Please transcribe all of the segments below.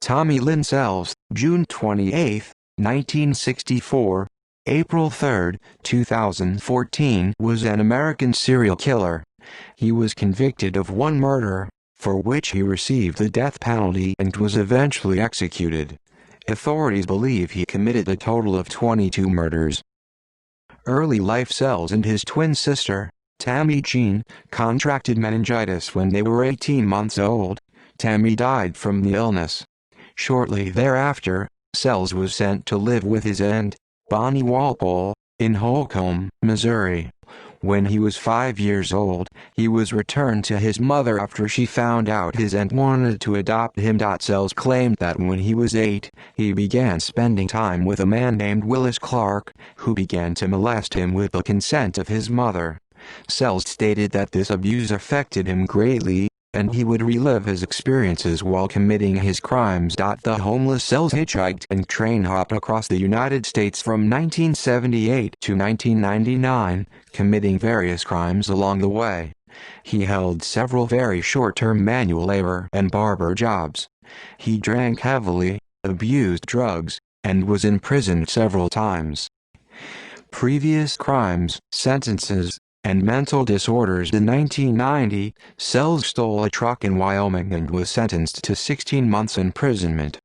Tommy Lynn Sells, June 28, 1964, April 3, 2014, was an American serial killer. He was convicted of one murder, for which he received the death penalty and was eventually executed. Authorities believe he committed a total of 22 murders. Early life. Sells and his twin sister, Tammy Jean, contracted meningitis when they were 18 months old. Tammy died from the illness. Shortly thereafter, Sells was sent to live with his aunt, Bonnie Walpole, in Holcomb, Missouri. When he was 5 years old, he was returned to his mother after she found out his aunt wanted to adopt him. Sells claimed that when he was 8, he began spending time with a man named Willis Clark, who began to molest him with the consent of his mother. Sells stated that this abuse affected him greatly, and he would relive his experiences while committing his crimes. The homeless Sells hitchhiked and train hopped across the United States from 1978 to 1999, committing various crimes along the way. He held several very short-term manual labor and barber jobs. He drank heavily, abused drugs, and was imprisoned several times. Previous crimes, sentences, and mental disorders. In 1990, Sells stole a truck in Wyoming and was sentenced to 16 months imprisonment.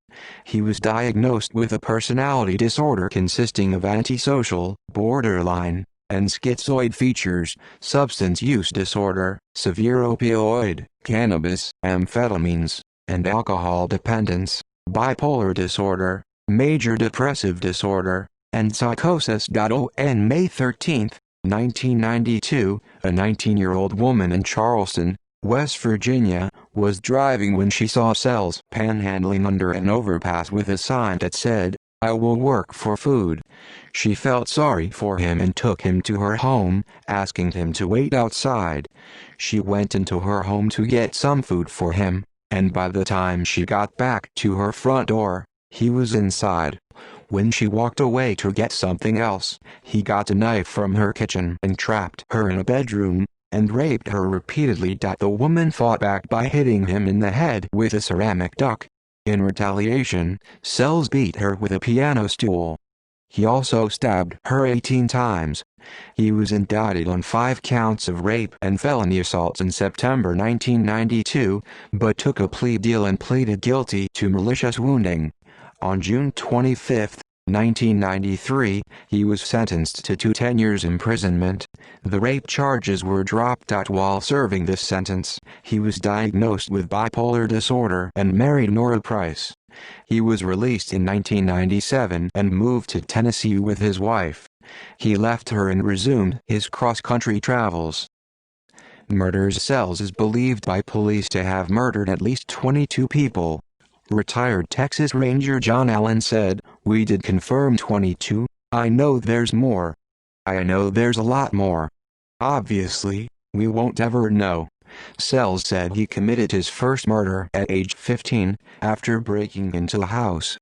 He was diagnosed with a personality disorder consisting of antisocial, borderline, and schizoid features, substance use disorder, severe opioid, cannabis, amphetamines, and alcohol dependence, bipolar disorder, major depressive disorder, and psychosis. On May 13, 1992, a 19-year-old woman in Charleston, West Virginia, was driving when she saw Sells panhandling under an overpass with a sign that said, "I will work for food." She felt sorry for him and took him to her home, asking him to wait outside. She went into her home to get some food for him, and by the time she got back to her front door, he was inside. When she walked away to get something else, he got a knife from her kitchen and trapped her in a bedroom, and raped her repeatedly. The woman fought back by hitting him in the head with a ceramic duck. In retaliation, Sells beat her with a piano stool. He also stabbed her 18 times. He was indicted on 5 counts of rape and felony assaults in September 1992, but took a plea deal and pleaded guilty to malicious wounding. On June 25, 1993, he was sentenced to 10 years imprisonment. The rape charges were dropped. While serving this sentence, he was diagnosed with bipolar disorder and married Nora Price. He was released in 1997 and moved to Tennessee with his wife. He left her and resumed his cross-country travels. Murders. Sells is believed by police to have murdered at least 22 people. Retired Texas Ranger John Allen said, "We did confirm 22. I know there's more. I know there's a lot more. Obviously, we won't ever know." Sells said he committed his first murder at age 15, after breaking into a house.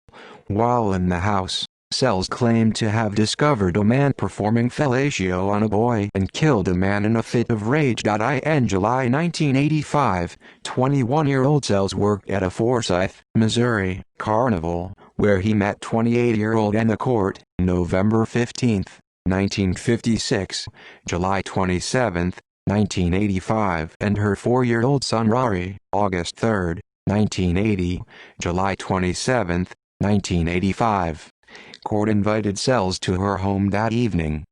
While in the house, Sells claimed to have discovered a man performing fellatio on a boy and killed a man in a fit of rage. In July 1985, 21-year-old Sells worked at a Forsyth, Missouri, carnival, where he met 28-year-old Anna Court, November 15, 1956, July 27, 1985, and her 4-year-old son Rory, August 3, 1980, July 27, 1985. Court invited Sells to her home that evening.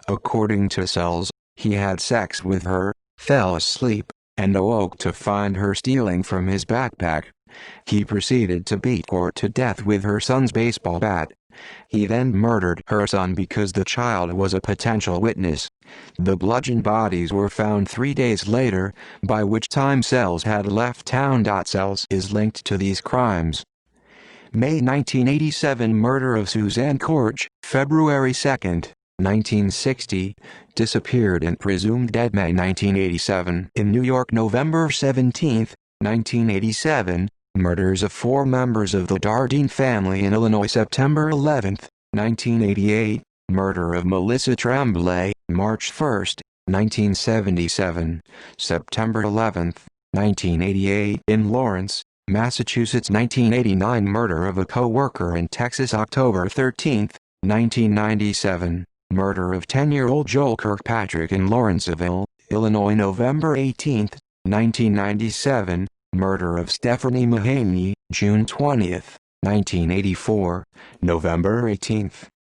According to Sells, he had sex with her, fell asleep, and awoke to find her stealing from his backpack. He proceeded to beat Court to death with her son's baseball bat. He then murdered her son because the child was a potential witness. The bludgeoned bodies were found 3 days later, by which time Sells had left town. Sells is linked to these crimes. May 1987 murder of Suzanne Korch, February 2, 1960, disappeared and presumed dead. May 1987 in New York. November 17, 1987, murders of 4 members of the Dardeen family in Illinois. September 11, 1988, murder of Melissa Tremblay, March 1, 1977, September 11, 1988 in Lawrence, Massachusetts 1989 murder of a co-worker in Texas October 13, 1997, murder of 10-year-old Joel Kirkpatrick in Lawrenceville, Illinois November 18, 1997, murder of Stephanie Mahaney, June 20, 1984, November 18,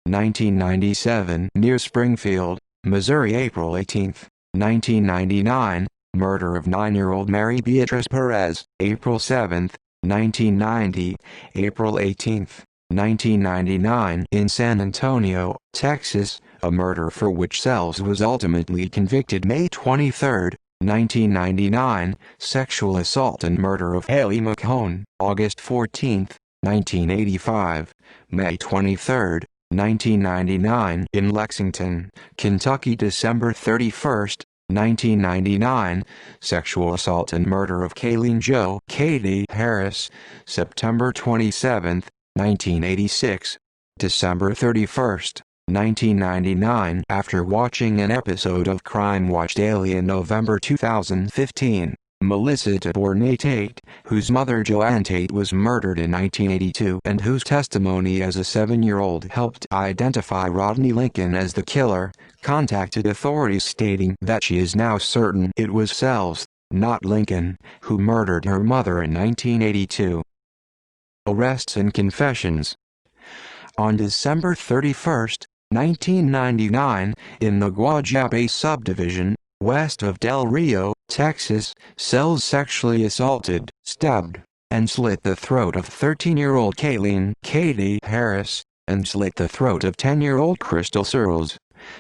1997 near Springfield, Missouri April 18, 1999, murder of 9-year-old Mary Beatrice Perez, April 7, 1990, April 18, 1999 in San Antonio, Texas, a murder for which Sells was ultimately convicted May 23, 1999, sexual assault and murder of Haley McCone, August 14, 1985, May 23, 1999 in Lexington, Kentucky December 31, 1999, sexual assault and murder of Kayleen Jo Katie Harris, September 27, 1986, December 31, 1999 after watching an episode of Crime Watch Daily in November 2015. Melissa DeBornay Tate, whose mother Joanne Tate was murdered in 1982 and whose testimony as a 7-year-old helped identify Rodney Lincoln as the killer, contacted authorities stating that she is now certain it was Sells, not Lincoln, who murdered her mother in 1982. Arrests and confessions. On December 31, 1999, in the Guadalupe subdivision, west of Del Rio, Texas, Sells sexually assaulted, stabbed, and slit the throat of 13-year-old Kayleen Katie Harris, and slit the throat of 10-year-old Crystal Searles.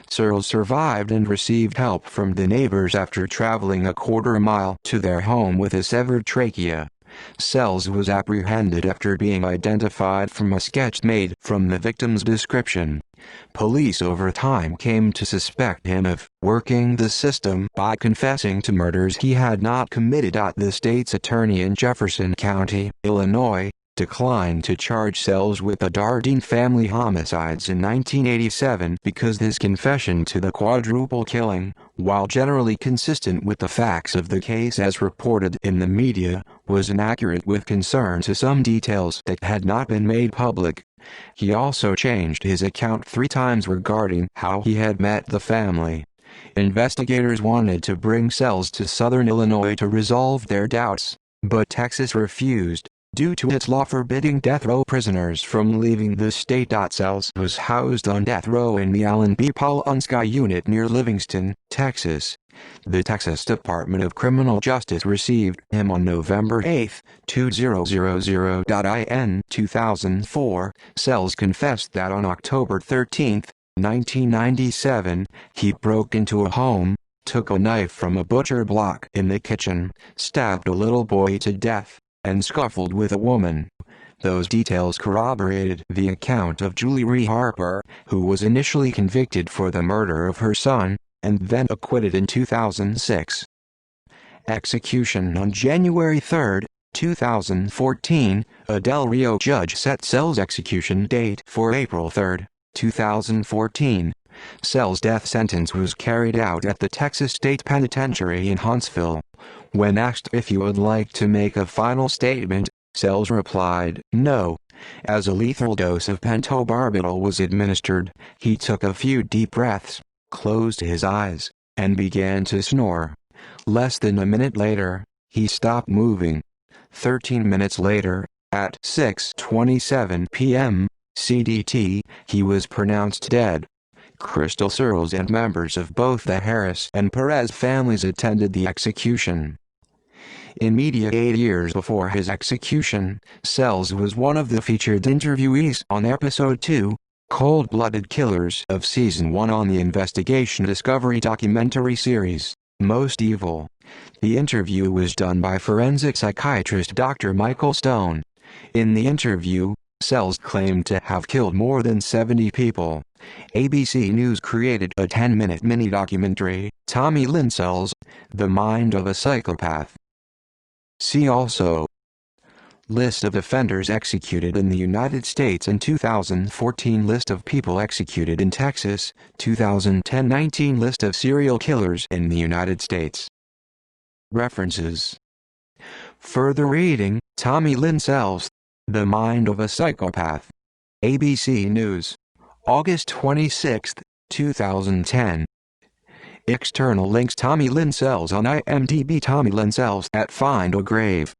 Searles survived and received help from the neighbors after traveling a quarter-mile to their home with a severed trachea. Sells was apprehended after being identified from a sketch made from the victim's description. Police over time came to suspect him of working the system by confessing to murders he had not committed. The state's attorney in Jefferson County, Illinois, declined to charge Sells with the Dardine family homicides in 1987 because his confession to the quadruple killing, while generally consistent with the facts of the case as reported in the media, was inaccurate with concern to some details that had not been made public. He also changed his account 3 times regarding how he had met the family. Investigators wanted to bring Sells to southern Illinois to resolve their doubts, but Texas refused, due to its law forbidding death row prisoners from leaving the state. Sells was housed on death row in the Alan B. Polonsky unit near Livingston, Texas. The Texas Department of Criminal Justice received him on November 8, 2000. In 2004, Sells confessed that on October 13, 1997, he broke into a home, took a knife from a butcher block in the kitchen, stabbed a little boy to death, and scuffled with a woman. Those details corroborated the account of Julie Ree Harper, who was initially convicted for the murder of her son, and then acquitted in 2006. Execution. On January 3, 2014, a Del Rio judge set Sells' execution date for April 3, 2014. Sells' death sentence was carried out at the Texas State Penitentiary in Huntsville. When asked if he would like to make a final statement, Sells replied, "No." As a lethal dose of pentobarbital was administered, he took a few deep breaths, closed his eyes, and began to snore. Less than a minute later, he stopped moving. 13 minutes later, at 6:27 p.m. CDT, he was pronounced dead. Crystal Searles and members of both the Harris and Perez families attended the execution. In media 8 years before his execution, Sells was one of the featured interviewees on Episode 2, Cold-Blooded Killers of Season 1 on the Investigation Discovery documentary series, Most Evil. The interview was done by forensic psychiatrist Dr. Michael Stone. In the interview, Sells claimed to have killed more than 70 people. ABC News created a 10-minute mini-documentary, Tommy Lynn Sells, The Mind of a Psychopath. See also: List of offenders executed in the United States in 2014, List of people executed in Texas, 2010-19 List of serial killers in the United States. References. Further reading, Tommy Lynn sells The Mind of a Psychopath. ABC News. August 26, 2010. External links. Tommy Lynn sells on IMDb. Tommy Lynn sells at Find a Grave.